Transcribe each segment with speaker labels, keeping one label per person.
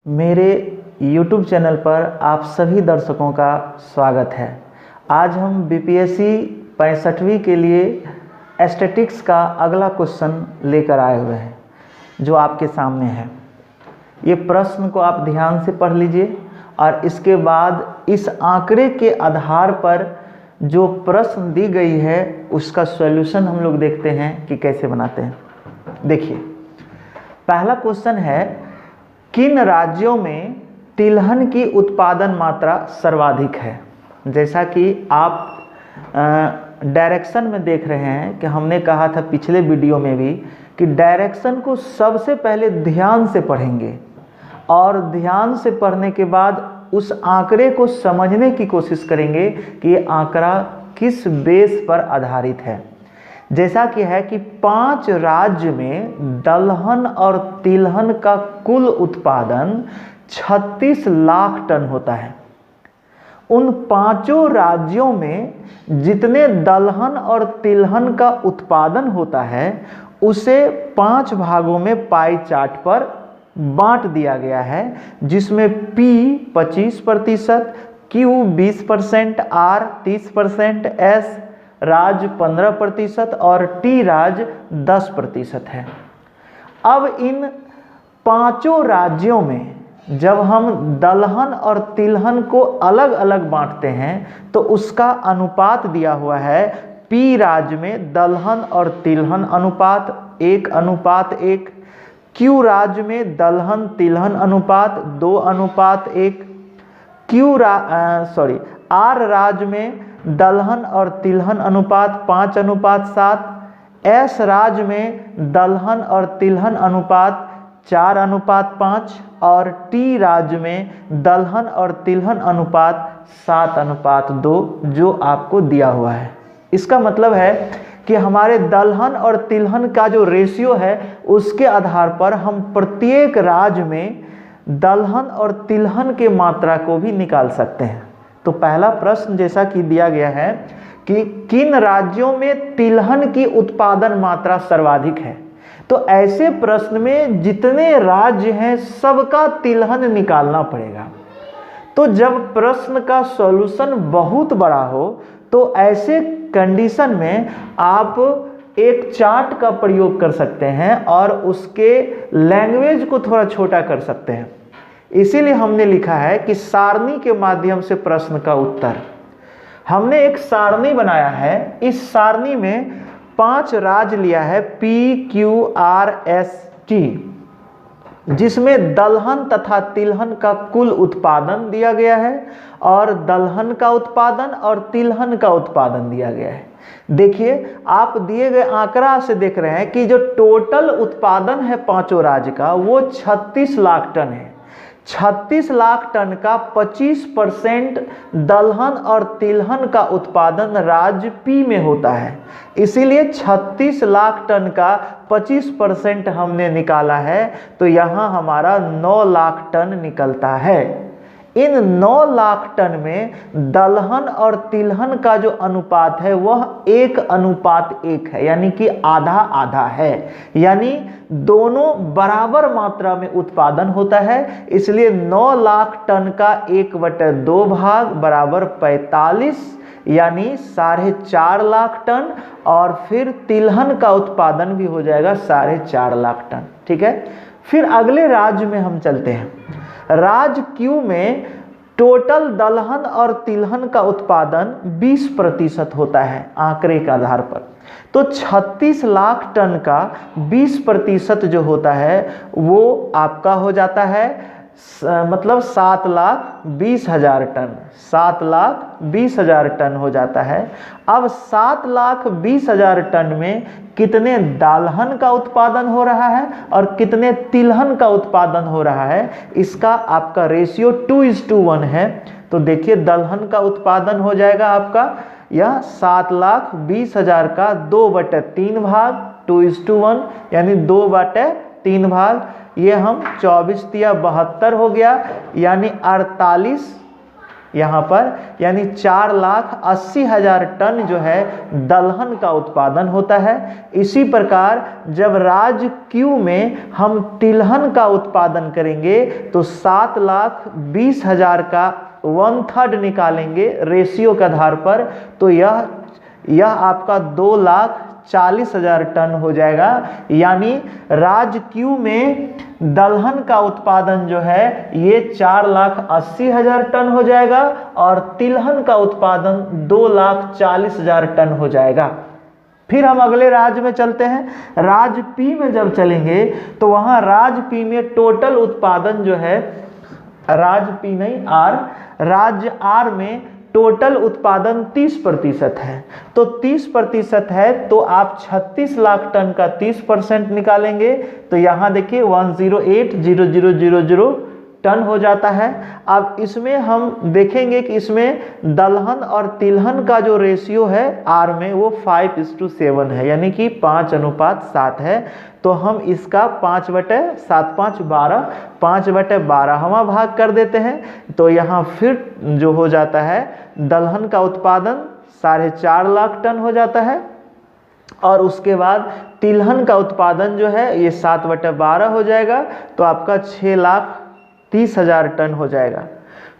Speaker 1: मेरे YouTube channel पर आप सभी दर्शकों का स्वागत है। आज हम बीपीएससी 65वीं के लिए स्टैटिक्स का अगला क्वेश्चन लेकर आए हुए हैं जो आपके सामने है। ये प्रश्न को आप ध्यान से पढ़ लीजिए और इसके बाद इस आंकड़े के आधार पर जो प्रश्न दी गई है उसका सॉल्यूशन हम लोग देखते हैं कि कैसे बनाते हैं। देखिए, पहला क्वेश्चन है, किन राज्यों में तिलहन की उत्पादन मात्रा सर्वाधिक है। जैसा कि आप डायरेक्शन में देख रहे हैं कि हमने कहा था पिछले वीडियो में भी कि डायरेक्शन को सबसे पहले ध्यान से पढ़ेंगे और ध्यान से पढ़ने के बाद उस आंकड़े को समझने की कोशिश करेंगे कि ये आंकड़ा किस बेस पर आधारित है। जैसा कि है कि 5 राज्य में दलहन और तिलहन का कुल उत्पादन 36 लाख टन होता है। उन 5 राज्यों में जितने दलहन और तिलहन का उत्पादन होता है उसे 5 भागों में पाई चार्ट पर बांट दिया गया है, जिसमें P 25%, Q 20%, R 30%, S राज 15% और टी राज 10% है। अब इन 5 राज्यों में जब हम दलहन और तिलहन को अलग अलग बांटते हैं तो उसका अनुपात दिया हुआ है। पी राज्य में दलहन और तिलहन अनुपात 1:1, क्यू राज्य में दलहन तिलहन अनुपात 2:1, आर राज्य में दलहन और तिलहन अनुपात 5:7, एस राज्य में दलहन और तिलहन अनुपात 4:5 और टी राज्य में दलहन और तिलहन अनुपात 7:2 जो आपको दिया हुआ है। इसका मतलब है कि हमारे दलहन और तिलहन का जो रेशियो है उसके आधार पर हम प्रत्येक राज्य में दलहन और तिलहन के मात्रा को भी निकाल सकते हैं। तो पहला प्रश्न जैसा कि दिया गया है कि किन राज्यों में तिलहन की उत्पादन मात्रा सर्वाधिक है, तो ऐसे प्रश्न में जितने राज्य हैं सबका तिलहन निकालना पड़ेगा। तो जब प्रश्न का सॉल्यूशन बहुत बड़ा हो तो ऐसे कंडीशन में आप एक चार्ट का प्रयोग कर सकते हैं और उसके लैंग्वेज को थोड़ा छोटा कर सकते हैं। इसीलिए हमने लिखा है कि सारणी के माध्यम से प्रश्न का उत्तर। हमने एक सारणी बनाया है। इस सारणी में 5 राज्य लिया है P, Q, R, S, T, जिसमें दलहन तथा तिलहन का कुल उत्पादन दिया गया है और दलहन का उत्पादन और तिलहन का उत्पादन दिया गया है। देखिए, आप दिए गए आंकड़ा से देख रहे हैं कि जो टोटल उत्पादन है 5 राज्य का वो 36 लाख टन है। 36 लाख टन का 25% दलहन और तिलहन का उत्पादन राज्य पी में होता है। इसीलिए 36 लाख टन का 25% हमने निकाला है, तो यहाँ हमारा 9 लाख टन निकलता है। इन 9 लाख टन में दलहन और तिलहन का जो अनुपात है वह 1:1 है, यानी कि आधा आधा है, यानी दोनों बराबर मात्रा में उत्पादन होता है। इसलिए 9 लाख टन का 1/2 भाग बराबर 45, यानी 4.5 लाख टन, और फिर तिलहन का उत्पादन भी हो जाएगा 4.5 लाख टन। ठीक है, फिर अगले राज्य में हम चलते हैं। राज्य क्यू में टोटल दलहन और तिलहन का उत्पादन 20% होता है आंकड़े के आधार पर। तो 36 लाख टन का 20% जो होता है वो आपका हो जाता है मतलब 7,20,000 टन। 7,20,000 टन हो जाता है। अब 7,20,000 टन में कितने दलहन का उत्पादन हो रहा है और कितने तिलहन का उत्पादन हो रहा है, इसका आपका रेशियो 2:1 है। तो देखिए, दलहन का उत्पादन हो जाएगा आपका यह 7,20,000 का 2/3 भाग 2:1, यानी 2/3 भाग। ये हम 24 तिया 72 हो गया, यानी 48, यहाँ पर, यानी 4,80,000 टन जो है दलहन का उत्पादन होता है। इसी प्रकार जब राज्य क्यू में हम तिलहन का उत्पादन करेंगे तो 7,20,000 का 1/3 निकालेंगे रेशियो के आधार पर, तो यह आपका 2,40,000 टन हो जाएगा। यानी राज्य क्यू में दलहन का उत्पादन जो है ये 4,80,000 टन हो जाएगा और तिलहन का उत्पादन 2,40,000 टन हो जाएगा। फिर हम अगले राज्य में चलते हैं। राज्य पी में जब चलेंगे तो वहां राज्य पी में टोटल उत्पादन जो है, राज्य आर में टोटल उत्पादन 30% है। तो 30% है तो आप 36 लाख टन का 30% निकालेंगे तो यहाँ देखिए 108,000 टन हो जाता है। अब इसमें हम देखेंगे कि इसमें दलहन और तिलहन का जो रेशियो है आर में वो 5:7 है, यानी कि 5:7 है। तो हम इसका 5/12 हम भाग कर देते हैं। तो यहाँ फिर जो हो जाता है दलहन का उत्पादन 4.5 लाख टन हो जाता है और उसके बाद तिलहन का उत्पादन जो है ये 7/12 हो जाएगा, तो आपका 6,30,000 टन हो जाएगा।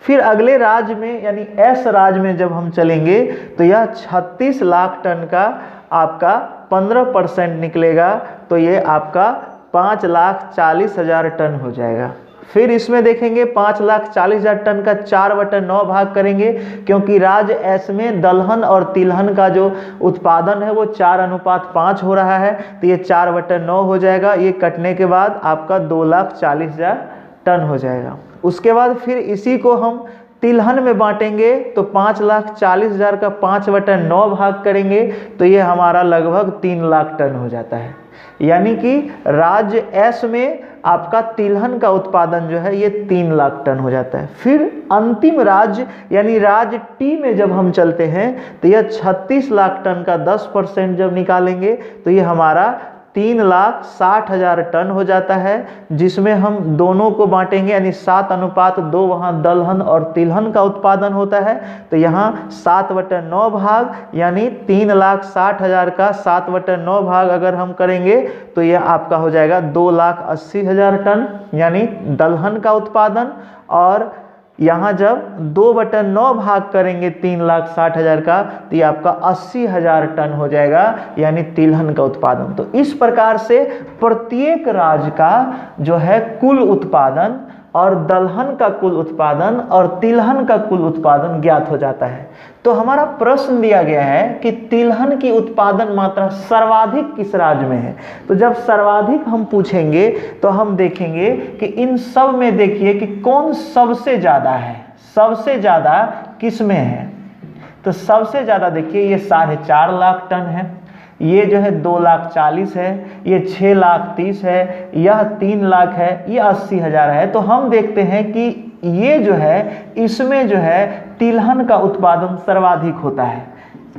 Speaker 1: फिर अगले राज्य में यानी एस राज्य में जब हम चलेंगे तो यह 36 लाख टन का आपका 15% निकलेगा, तो ये आपका 5,40,000 टन हो जाएगा। फिर इसमें देखेंगे 5,40,000 टन का 4/9 भाग करेंगे, क्योंकि राज्य एस में दलहन और तिलहन का जो उत्पादन है वो 4:5 हो रहा है, तो ये 4/9 हो जाएगा। ये कटने के बाद आपका 2,40,000 टन हो जाएगा। उसके बाद फिर इसी को हम तिलहन में बांटेंगे तो 5,40,000 का 5/9 भाग करेंगे तो ये हमारा लगभग 3 लाख टन हो जाता है। यानी कि राज्य एस में आपका तिलहन का उत्पादन जो है ये 3 लाख टन हो जाता है। फिर अंतिम राज्य यानी राज्य टी में जब हम चलते हैं तो यह 36 लाख टन का 10% जब निकालेंगे तो ये हमारा 3,60,000 टन हो जाता है, जिसमें हम दोनों को बांटेंगे यानी 7:2 वहाँ दलहन और तिलहन का उत्पादन होता है। तो यहाँ 7/9 भाग यानी 3,60,000 का 7/9 भाग अगर हम करेंगे तो यह आपका हो जाएगा 2,80,000 टन यानी दलहन का उत्पादन। और यहाँ जब 2/9 भाग करेंगे 3,60,000 का तो ये आपका 80,000 टन हो जाएगा यानी तिलहन का उत्पादन। तो इस प्रकार से प्रत्येक राज्य का जो है कुल उत्पादन और दलहन का कुल उत्पादन और तिलहन का कुल उत्पादन ज्ञात हो जाता है। तो हमारा प्रश्न दिया गया है कि तिलहन की उत्पादन मात्रा सर्वाधिक किस राज्य में है। तो जब सर्वाधिक हम पूछेंगे तो हम देखेंगे कि इन सब में देखिए कि कौन सबसे ज़्यादा है, सबसे ज़्यादा किस में है। तो सबसे ज़्यादा देखिए ये 4.5 लाख टन है, ये जो है 2,40,000 है, ये 6,30,000 है, यह 3 लाख है, ये 80,000 है। तो हम देखते हैं कि ये जो है इसमें जो है तिलहन का उत्पादन सर्वाधिक होता है,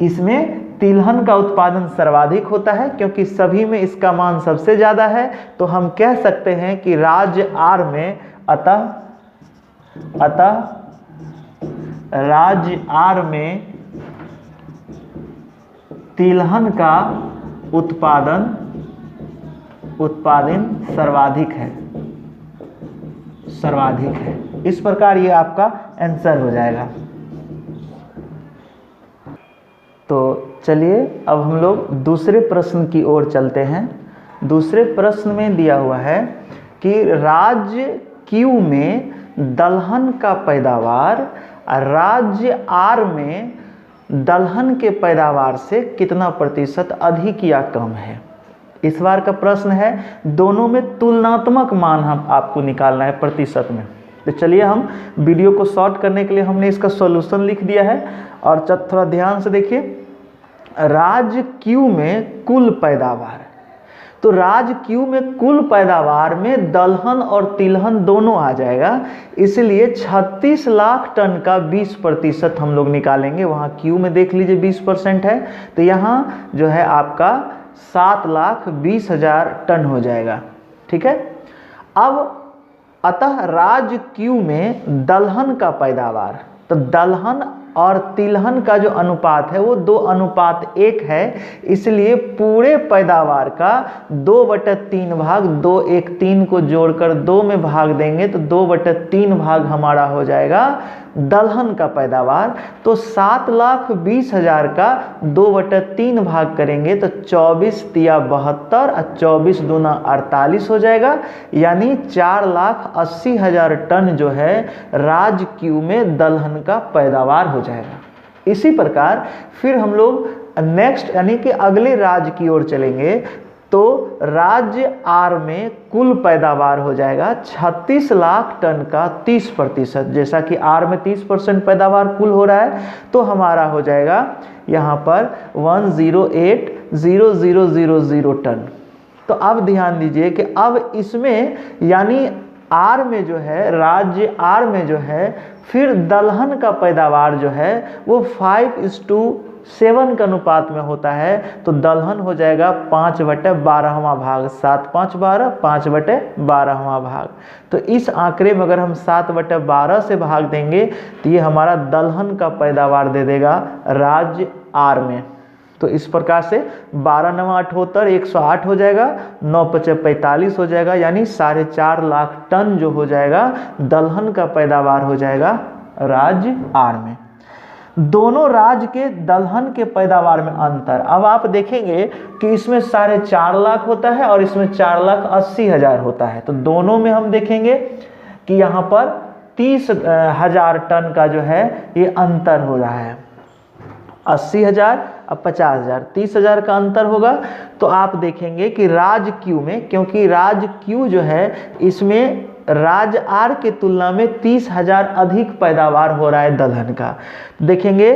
Speaker 1: इसमें तिलहन का उत्पादन सर्वाधिक होता है क्योंकि सभी में इसका मान सबसे ज़्यादा है। तो हम कह सकते हैं कि राज्य आर में अतः राज्य आर में तिलहन का उत्पादन सर्वाधिक है। इस प्रकार ये आपका आंसर हो जाएगा। तो चलिए अब हम लोग दूसरे प्रश्न की ओर चलते हैं। दूसरे प्रश्न में दिया हुआ है कि राज्य क्यू में दलहन का पैदावार राज्य आर में दलहन के पैदावार से कितना प्रतिशत अधिक या कम है। इस बार का प्रश्न है, दोनों में तुलनात्मक मान हम आपको निकालना है प्रतिशत में। तो चलिए हम वीडियो को शॉर्ट करने के लिए हमने इसका सॉल्यूशन लिख दिया है और थोड़ा ध्यान से देखिए। राज्य क्यू में कुल पैदावार, तो राज्य क्यू में कुल पैदावार में दलहन और तिलहन दोनों आ जाएगा, इसलिए 36 लाख टन का 20% हम लोग निकालेंगे। वहाँ क्यू में देख लीजिए 20% है, तो यहाँ जो है आपका 7,20,000 टन हो जाएगा। ठीक है। अब अतः राज्य क्यू में दलहन का पैदावार तो दलहन और तिलहन का जो अनुपात है वो 2:1 है, इसलिए पूरे पैदावार का 2/3 भाग 2 1 3 को जोड़कर 2 में भाग देंगे तो 2/3 भाग हमारा हो जाएगा दलहन का पैदावार। तो 7,20,000 का 2/3 भाग करेंगे तो 24 तिया 72 और 24 दूना 48 हो जाएगा, यानी 4,80,000 टन जो है राज क्यू में दलहन का पैदावार हो जाएगा। इसी प्रकार फिर हम लोग नेक्स्ट यानी कि अगले राज्य की ओर चलेंगे तो राज्य आर में कुल पैदावार हो जाएगा 36 लाख टन का 30%। जैसा कि आर में 30% पैदावार कुल हो रहा है तो हमारा हो जाएगा यहाँ पर 108,0000 टन। तो अब ध्यान दीजिए कि अब इसमें यानी आर में जो है राज्य आर में जो है फिर दलहन का पैदावार जो है वो 5:7 के अनुपात में होता है। तो दलहन हो जाएगा 5/12वां भाग, 7 5 12 5/12वां भाग। तो इस आंकड़े में अगर हम 7/12 से भाग देंगे तो ये हमारा दलहन का पैदावार दे देगा राज्य आर में। तो इस प्रकार से 12 9 78 108 हो जाएगा, 9 5 45 हो जाएगा, यानी 4.5 लाख टन जो हो जाएगा दलहन का पैदावार हो जाएगा राज्य आर में। दोनों राज्य के दलहन के पैदावार में अंतर अब आप देखेंगे कि इसमें 4.5 लाख होता है और इसमें 4,80,000 होता है। तो दोनों में हम देखेंगे कि यहाँ पर 30,000 टन का जो है ये अंतर हो रहा है। 80,000 और 50,000 30,000 का अंतर होगा। तो आप देखेंगे कि राज क्यू में, क्योंकि राज क्यू जो है इसमें राज आर के तुलना में 30,000 अधिक पैदावार हो रहा है दलहन का। देखेंगे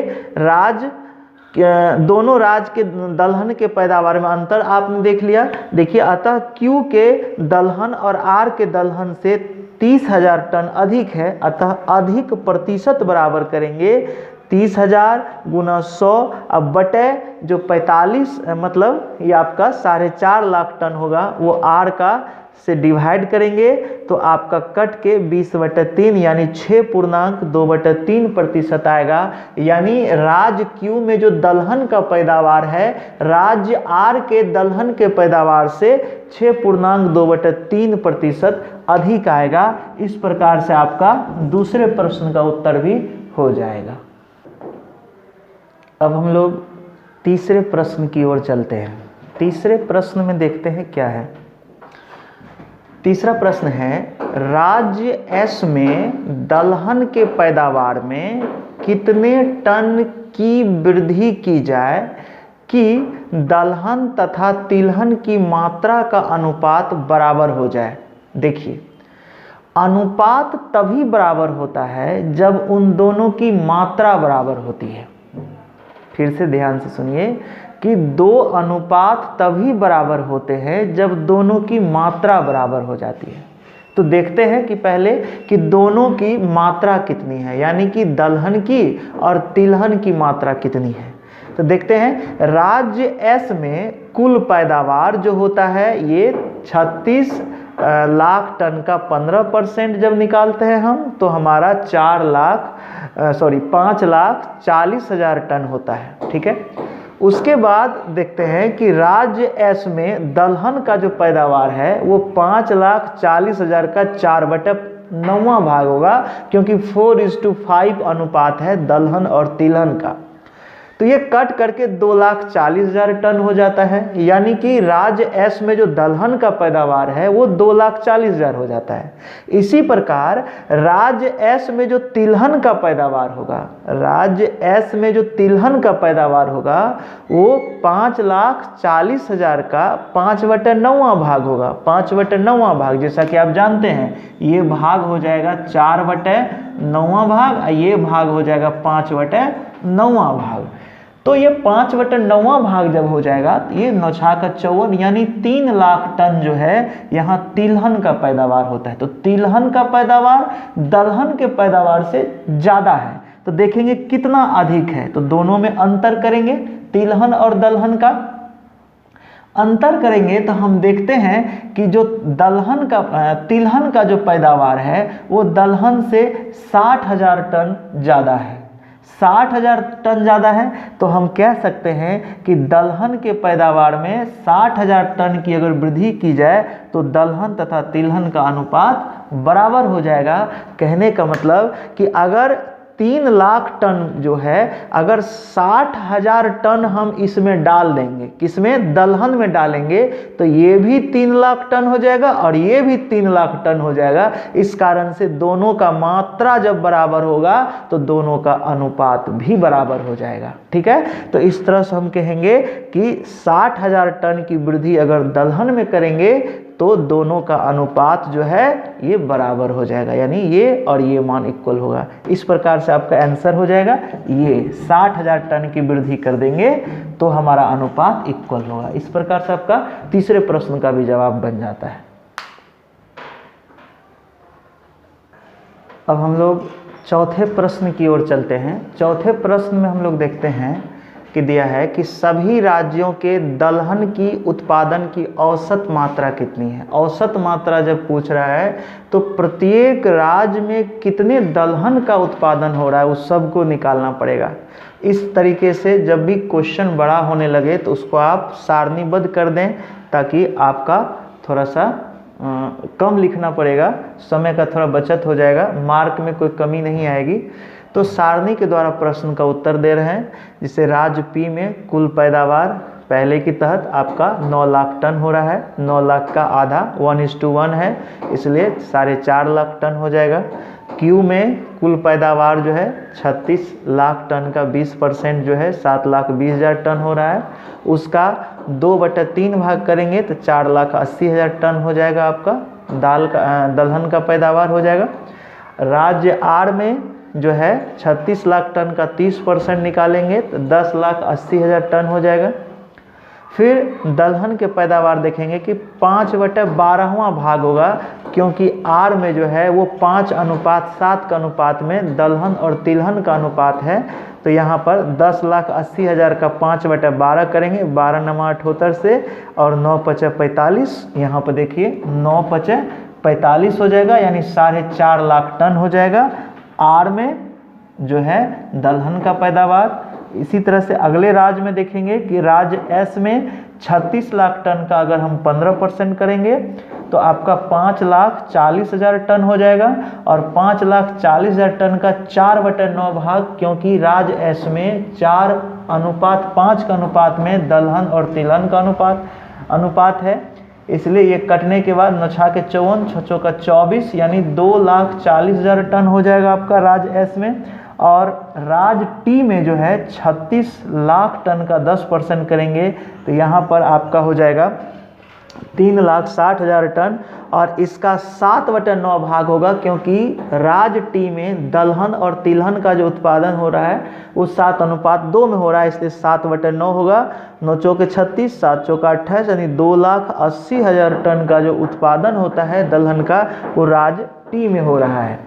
Speaker 1: दोनों राज के दलहन के पैदावार में अंतर आपने देख लिया। देखिए अतः क्यू के दलहन और आर के दलहन से 30,000 टन अधिक है, अतः अधिक प्रतिशत बराबर करेंगे 30,000 गुना 100 अब बटे जो 45 मतलब ये आपका 4.5 लाख टन होगा वो आर का से डिवाइड करेंगे तो आपका कट के 20/3 यानी 6.2/3% आएगा। यानी राज्य क्यू में जो दलहन का पैदावार है राज्य आर के दलहन के पैदावार से 6.2/3% अधिक आएगा। इस प्रकार से आपका दूसरे प्रश्न का उत्तर भी हो जाएगा। अब हम लोग तीसरे प्रश्न की ओर चलते हैं। तीसरे प्रश्न में देखते हैं क्या है। तीसरा प्रश्न है राज्य एस में दलहन के पैदावार में कितने टन की वृद्धि की जाए कि दलहन तथा तिलहन की मात्रा का अनुपात बराबर हो जाए। देखिए अनुपात तभी बराबर होता है जब उन दोनों की मात्रा बराबर होती है। फिर से ध्यान से सुनिए कि दो अनुपात तभी बराबर होते हैं जब दोनों की मात्रा बराबर हो जाती है। तो देखते हैं कि पहले कि दोनों की मात्रा कितनी है, यानी कि दलहन की और तिलहन की मात्रा कितनी है। तो देखते हैं राज्य एस में कुल पैदावार जो होता है ये 36 लाख टन का 15% जब निकालते हैं हम तो हमारा 5,40,000 टन होता है। ठीक है, उसके बाद देखते हैं कि राज्य एस में दलहन का जो पैदावार है वो 5,40,000 का 4/9 भाग होगा, क्योंकि 4:5 अनुपात है दलहन और तिलहन का। तो ये कट करके 2,40,000 टन हो जाता है, यानी कि राज्य एस में जो दलहन का पैदावार है वो 2,40,000 हो जाता है। इसी प्रकार राज्य एस में जो तिलहन का पैदावार होगा, राज्य एस में जो तिलहन का पैदावार होगा वो 5,40,000 का 5/9 भाग होगा। 5/9 भाग जैसा कि आप जानते हैं ये भाग हो जाएगा 4/9 भाग, ये भाग हो जाएगा 5/9 भाग। तो ये 5/9 भाग जब हो जाएगा तो ये 9×54 यानी 3 लाख टन जो है यहाँ तिलहन का पैदावार होता है। तो तिलहन का पैदावार दलहन के पैदावार से ज़्यादा है। तो देखेंगे कितना अधिक है, तो दोनों में अंतर करेंगे तिलहन और दलहन का। अंतर करेंगे तो हम देखते हैं कि जो तिलहन का जो पैदावार है वो दलहन से 60,000 टन ज़्यादा है। 60,000 टन ज़्यादा है तो हम कह सकते हैं कि दलहन के पैदावार में 60,000 टन की अगर वृद्धि की जाए तो दलहन तथा तिलहन का अनुपात बराबर हो जाएगा। कहने का मतलब कि अगर 3 लाख टन जो है, अगर 60,000 टन हम इसमें डाल देंगे, किसमें, दलहन में डालेंगे, तो ये भी 3 लाख टन हो जाएगा और ये भी 3 लाख टन हो जाएगा। इस कारण से दोनों का मात्रा जब बराबर होगा तो दोनों का अनुपात भी बराबर हो जाएगा। ठीक है, तो इस तरह से हम कहेंगे कि 60,000 टन की वृद्धि अगर दलहन में करेंगे तो दोनों का अनुपात जो है ये बराबर हो जाएगा, यानी ये और ये मान इक्वल होगा। इस प्रकार से आपका आंसर हो जाएगा ये 60,000 टन की वृद्धि कर देंगे तो हमारा अनुपात इक्वल होगा। इस प्रकार से आपका तीसरे प्रश्न का भी जवाब बन जाता है। अब हम लोग चौथे प्रश्न की ओर चलते हैं। चौथे प्रश्न में हम लोग देखते हैं कि दिया है कि सभी राज्यों के दलहन की उत्पादन की औसत मात्रा कितनी है। औसत मात्रा जब पूछ रहा है तो प्रत्येक राज्य में कितने दलहन का उत्पादन हो रहा है उस सब को निकालना पड़ेगा। इस तरीके से जब भी क्वेश्चन बड़ा होने लगे तो उसको आप सारणीबद्ध कर दें ताकि आपका थोड़ा सा कम लिखना पड़ेगा, समय का थोड़ा बचत हो जाएगा, मार्क में कोई कमी नहीं आएगी। तो सारणी के द्वारा प्रश्न का उत्तर दे रहे हैं। जिसे राज्य पी में कुल पैदावार पहले की तहत आपका 9 लाख टन हो रहा है। 9 लाख का आधा 1:1 है, इसलिए 4.5 लाख टन हो जाएगा। क्यू में कुल पैदावार जो है 36 लाख टन का 20% जो है 7,20,000 टन हो रहा है। उसका 2/3 भाग करेंगे तो 4,80,000 टन हो जाएगा आपका दलहन का पैदावार हो जाएगा। राज्य आर में जो है 36 लाख टन का 30% निकालेंगे तो 10,80,000 टन हो जाएगा। फिर दलहन के पैदावार देखेंगे कि 5/12वां भाग होगा, क्योंकि आर में जो है वो 5:7 का अनुपात में दलहन और तिलहन का अनुपात है। तो यहाँ पर 10,80,000 का 5/12 करेंगे, 12 नमा 78 से, और 9×5 = 45। यहाँ पर देखिए 9×5 = 45 हो जाएगा, यानी 4.5 लाख टन हो जाएगा आर में जो है दलहन का पैदावार। इसी तरह से अगले राज्य में देखेंगे कि राज्य एस में 36 लाख टन का अगर हम 15% करेंगे तो आपका 5,40,000 टन हो जाएगा। और 5,40,000 टन का 4/9 भाग, क्योंकि राज्य एस में 4:5 का अनुपात में दलहन और तिलहन का अनुपात है, इसलिए ये कटने के बाद 9×6 = 54, 6×4 = 24, यानी 2,40,000 टन हो जाएगा आपका राज्य एस में। और राज्य टी में जो है 36 लाख टन का 10% करेंगे तो यहाँ पर आपका हो जाएगा 3,60,000 टन, और इसका 7/9 भाग होगा, क्योंकि राज्य टी में दलहन और तिलहन का जो उत्पादन हो रहा है वो 7:2 में हो रहा है, इसलिए 7/9 होगा। 9×4 = 36, 7×4 = 28, यानी 2,80,000 टन का जो उत्पादन होता है दलहन का वो राज्य टी में हो रहा है।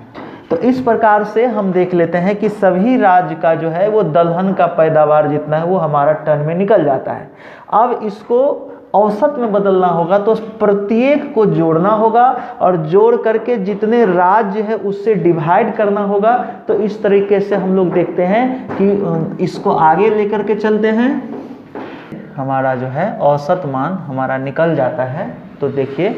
Speaker 1: तो इस प्रकार से हम देख लेते हैं कि सभी राज्य का जो है वो दलहन का पैदावार जितना है वो हमारा टन में निकल जाता है। अब इसको औसत में बदलना होगा तो प्रत्येक को जोड़ना होगा, और जोड़ करके जितने राज्य है उससे डिवाइड करना होगा। तो इस तरीके से हम लोग देखते हैं कि इसको आगे लेकर के चलते हैं, हमारा जो है औसत मान हमारा निकल जाता है। तो देखिए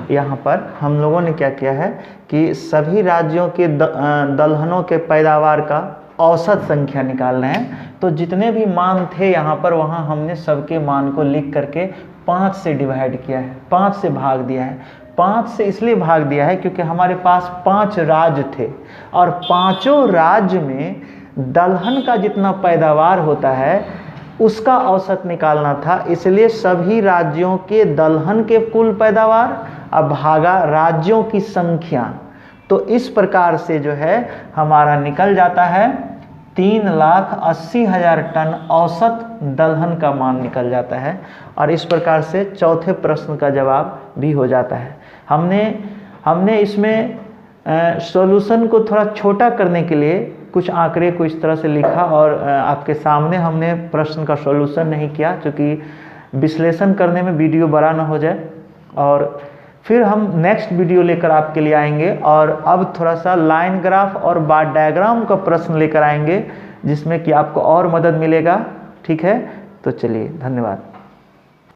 Speaker 1: यहाँ पर हम लोगों ने क्या किया है कि सभी राज्यों के दलहनों के पैदावार का औसत संख्या निकाल रहे हैं। तो जितने भी मान थे यहाँ पर, वहाँ हमने सबके मान को लिख करके 5 से डिवाइड किया है, 5 से भाग दिया है। 5 से इसलिए भाग दिया है क्योंकि हमारे पास 5 राज्य थे, और पांचों राज्य में दलहन का जितना पैदावार होता है उसका औसत निकालना था। इसलिए सभी राज्यों के दलहन के कुल पैदावार अब भागा राज्यों की संख्या। तो इस प्रकार से जो है हमारा निकल जाता है 3,80,000 टन औसत दलहन का मान निकल जाता है। और इस प्रकार से चौथे प्रश्न का जवाब भी हो जाता है। हमने इसमें सॉल्यूशन को थोड़ा छोटा करने के लिए कुछ आंकड़े को इस तरह से लिखा, और आपके सामने हमने प्रश्न का सॉल्यूशन नहीं किया, क्योंकि विश्लेषण करने में वीडियो बड़ा ना हो जाए। और फिर हम नेक्स्ट वीडियो लेकर आपके लिए आएंगे और अब थोड़ा सा लाइन ग्राफ और बार डायग्राम का प्रश्न लेकर आएंगे जिसमें कि आपको और मदद मिलेगा। ठीक है, तो चलिए, धन्यवाद।